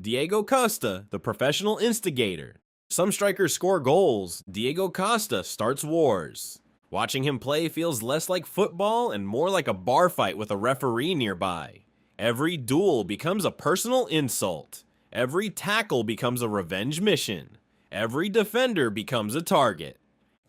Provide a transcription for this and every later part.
Diego Costa, the professional instigator. Some strikers score goals, Diego Costa starts wars. Watching him play feels less like football and more like a bar fight with a referee nearby. Every duel becomes a personal insult. Every tackle becomes a revenge mission. Every defender becomes a target.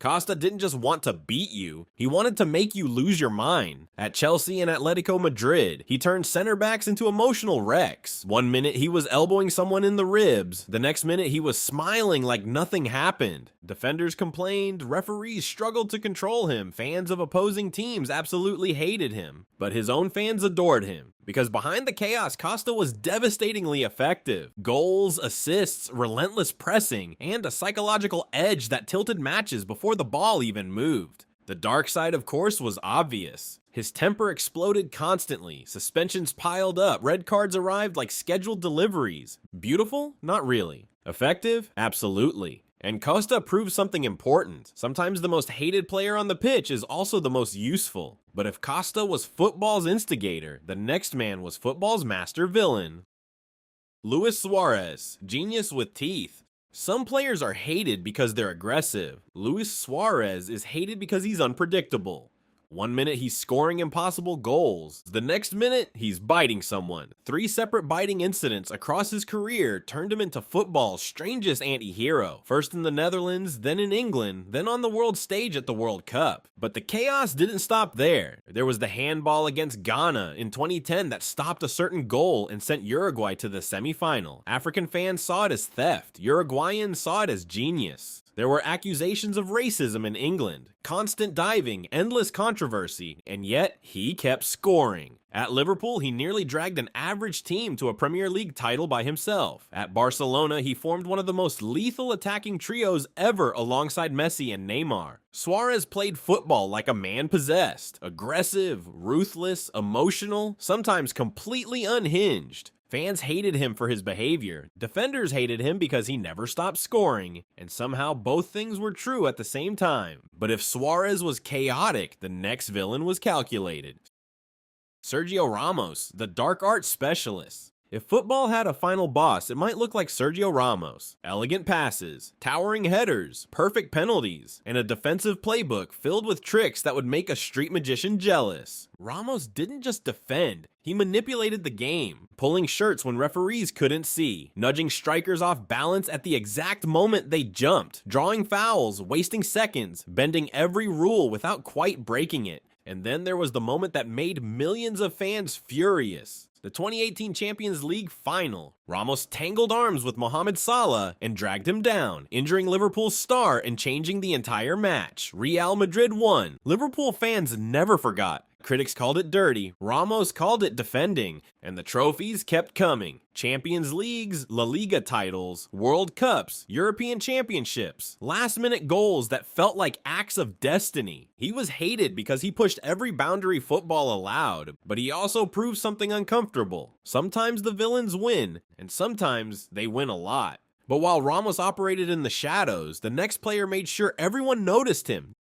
Costa didn't just want to beat you, he wanted to make you lose your mind. At Chelsea and Atlético Madrid, he turned center backs into emotional wrecks. One minute he was elbowing someone in the ribs, the next minute he was smiling like nothing happened. Defenders complained, referees struggled to control him, fans of opposing teams absolutely hated him. But his own fans adored him. Because behind the chaos, Costa was devastatingly effective. Goals, assists, relentless pressing, and a psychological edge that tilted matches before the ball even moved. The dark side, of course, was obvious. His temper exploded constantly, suspensions piled up, red cards arrived like scheduled deliveries. Beautiful? Not really. Effective? Absolutely. And Costa proved something important. Sometimes the most hated player on the pitch is also the most useful. But if Costa was football's instigator, the next man was football's master villain. Luis Suarez, genius with teeth. Some players are hated because they're aggressive. Luis Suarez is hated because he's unpredictable. One minute he's scoring impossible goals, the next minute he's biting someone. 3 separate biting incidents across his career turned him into football's strangest anti-hero. First in the Netherlands, then in England, then on the world stage at the World Cup. But the chaos didn't stop there. There was the handball against Ghana in 2010 that stopped a certain goal and sent Uruguay to the semi-final. African fans saw it as theft, Uruguayans saw it as genius. There were accusations of racism in England, constant diving, endless controversy, and yet he kept scoring. At Liverpool, he nearly dragged an average team to a Premier League title by himself. At Barcelona, he formed one of the most lethal attacking trios ever alongside Messi and Neymar. Suarez played football like a man possessed, aggressive, ruthless, emotional, sometimes completely unhinged. Fans hated him for his behavior, defenders hated him because he never stopped scoring, and somehow both things were true at the same time. But if Suarez was chaotic, the next villain was calculated. Sergio Ramos, the dark arts specialist. If football had a final boss, it might look like Sergio Ramos. Elegant passes, towering headers, perfect penalties, and a defensive playbook filled with tricks that would make a street magician jealous. Ramos didn't just defend, he manipulated the game, pulling shirts when referees couldn't see, nudging strikers off balance at the exact moment they jumped, drawing fouls, wasting seconds, bending every rule without quite breaking it. And then there was the moment that made millions of fans furious. The 2018 Champions League final. Ramos tangled arms with Mohamed Salah and dragged him down, injuring Liverpool's star and changing the entire match. Real Madrid won. Liverpool fans never forgot. Critics called it dirty, Ramos called it defending, and the trophies kept coming. Champions Leagues, La Liga titles, World Cups, European Championships, last-minute goals that felt like acts of destiny. He was hated because he pushed every boundary football allowed, but he also proved something uncomfortable. Sometimes the villains win, and sometimes they win a lot. But while Ramos operated in the shadows, the next player made sure everyone noticed him.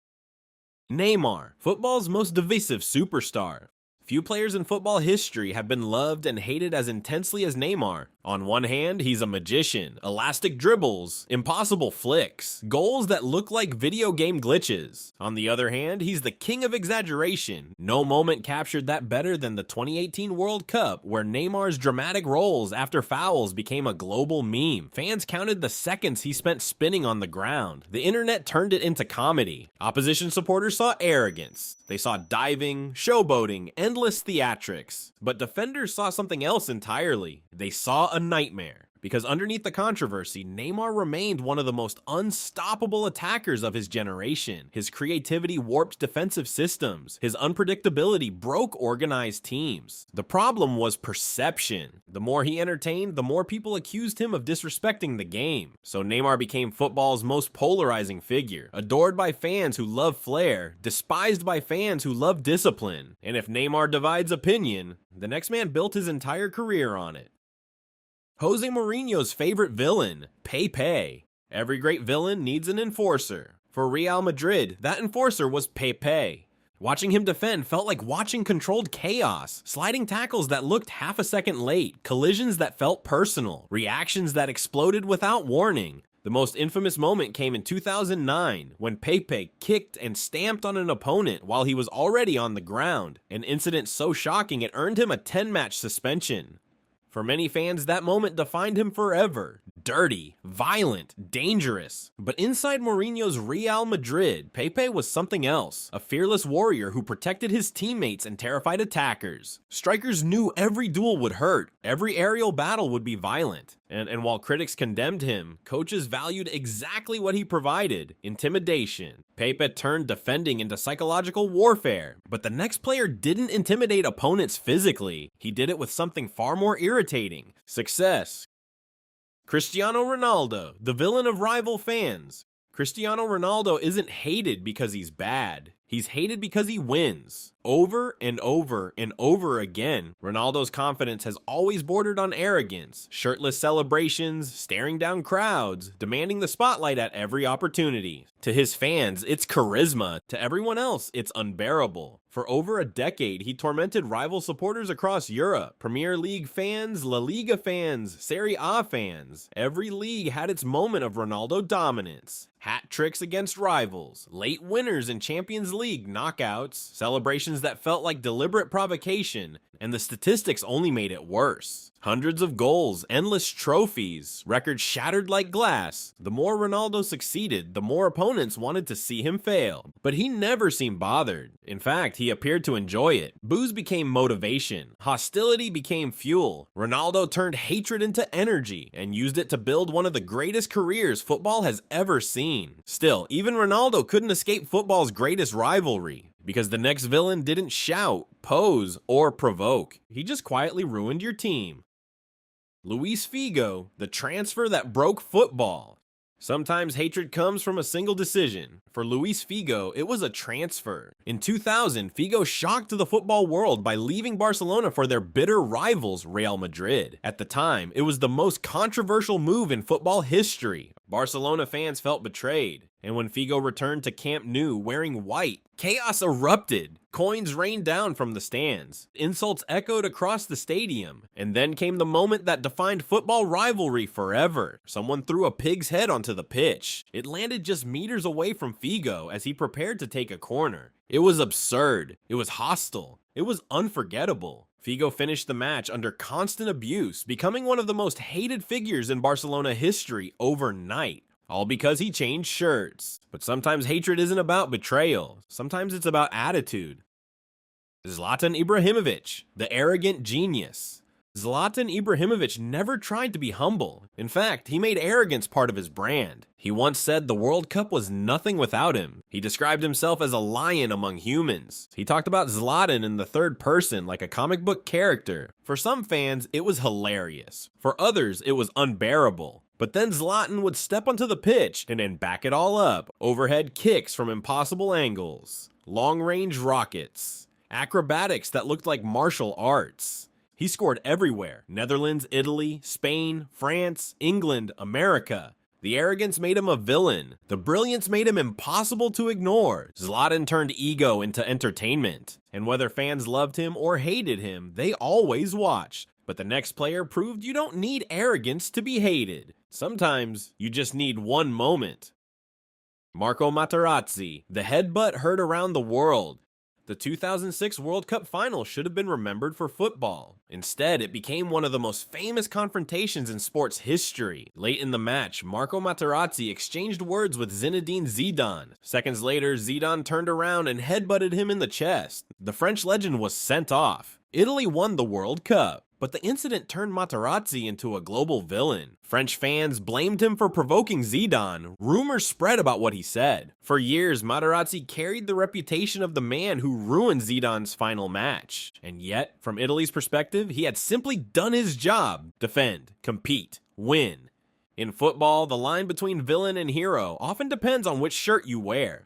Neymar, football's most divisive superstar. Few players in football history have been loved and hated as intensely as Neymar. On one hand, he's a magician, elastic dribbles, impossible flicks, goals that look like video game glitches. On the other hand, he's the king of exaggeration. No moment captured that better than the 2018 World Cup, where Neymar's dramatic rolls after fouls became a global meme. Fans counted the seconds he spent spinning on the ground. The internet turned it into comedy. Opposition supporters saw arrogance. They saw diving, showboating, endless theatrics. But defenders saw something else entirely. They saw a nightmare. Because underneath the controversy, Neymar remained one of the most unstoppable attackers of his generation. His creativity warped defensive systems. His unpredictability broke organized teams. The problem was perception. The more he entertained, the more people accused him of disrespecting the game. So Neymar became football's most polarizing figure, adored by fans who love flair, despised by fans who love discipline. And if Neymar divides opinion, the next man built his entire career on it. Jose Mourinho's favorite villain, Pepe. Every great villain needs an enforcer. For Real Madrid, that enforcer was Pepe. Watching him defend felt like watching controlled chaos, sliding tackles that looked half a second late, collisions that felt personal, reactions that exploded without warning. The most infamous moment came in 2009, when Pepe kicked and stamped on an opponent while he was already on the ground, an incident so shocking it earned him a 10-match suspension. For many fans, that moment defined him forever. Dirty, violent, dangerous. But inside Mourinho's Real Madrid, Pepe was something else. A fearless warrior who protected his teammates and terrified attackers. Strikers knew every duel would hurt, every aerial battle would be violent. And while critics condemned him, coaches valued exactly what he provided: intimidation. Pepe turned defending into psychological warfare. But the next player didn't intimidate opponents physically. He did it with something far more irritating: success. Cristiano Ronaldo, the villain of rival fans. Cristiano Ronaldo isn't hated because he's bad. He's hated because he wins. Over and over and over again, Ronaldo's confidence has always bordered on arrogance. Shirtless celebrations, staring down crowds, demanding the spotlight at every opportunity. To his fans, it's charisma. To everyone else, it's unbearable. For over a decade, he tormented rival supporters across Europe. Premier League fans, La Liga fans, Serie A fans. Every league had its moment of Ronaldo dominance. Hat tricks against rivals, late winners in Champions League knockouts, celebrations that felt like deliberate provocation, and the statistics only made it worse. Hundreds of goals, endless trophies, records shattered like glass. The more Ronaldo succeeded, the more opponents wanted to see him fail. But he never seemed bothered. In fact, he appeared to enjoy it. Boos became motivation. Hostility became fuel. Ronaldo turned hatred into energy and used it to build one of the greatest careers football has ever seen. Still, even Ronaldo couldn't escape football's greatest rivalry, because the next villain didn't shout, pose, or provoke. He just quietly ruined your team. Luis Figo, the transfer that broke football. Sometimes hatred comes from a single decision. For Luis Figo, it was a transfer. In 2000, Figo shocked the football world by leaving Barcelona for their bitter rivals, Real Madrid. At the time, it was the most controversial move in football history. Barcelona fans felt betrayed. And when Figo returned to Camp Nou wearing white, chaos erupted. Coins rained down from the stands. Insults echoed across the stadium. And then came the moment that defined football rivalry forever. Someone threw a pig's head onto the pitch. It landed just meters away from Figo as he prepared to take a corner. It was absurd. It was hostile. It was unforgettable. Figo finished the match under constant abuse, becoming one of the most hated figures in Barcelona history overnight. All because he changed shirts. But sometimes hatred isn't about betrayal. Sometimes it's about attitude. Zlatan Ibrahimovic, the arrogant genius. Zlatan Ibrahimovic never tried to be humble. In fact, he made arrogance part of his brand. He once said the World Cup was nothing without him. He described himself as a lion among humans. He talked about Zlatan in the third person like a comic book character. For some fans, it was hilarious. For others, it was unbearable. But then Zlatan would step onto the pitch and then back it all up. Overhead kicks from impossible angles. Long-range rockets. Acrobatics that looked like martial arts. He scored everywhere. Netherlands, Italy, Spain, France, England, America. The arrogance made him a villain. The brilliance made him impossible to ignore. Zlatan turned ego into entertainment. And whether fans loved him or hated him, they always watched. But the next player proved you don't need arrogance to be hated. Sometimes you just need one moment. Marco Materazzi, the headbutt heard around the world. The 2006 World Cup final should have been remembered for football. Instead, it became one of the most famous confrontations in sports history. Late in the match, Marco Materazzi exchanged words with Zinedine Zidane. Seconds later, Zidane turned around and headbutted him in the chest. The French legend was sent off. Italy won the World Cup. But the incident turned Materazzi into a global villain. French fans blamed him for provoking Zidane. Rumors spread about what he said. For years, Materazzi carried the reputation of the man who ruined Zidane's final match. And yet, from Italy's perspective, he had simply done his job: defend, compete, win. In football, the line between villain and hero often depends on which shirt you wear.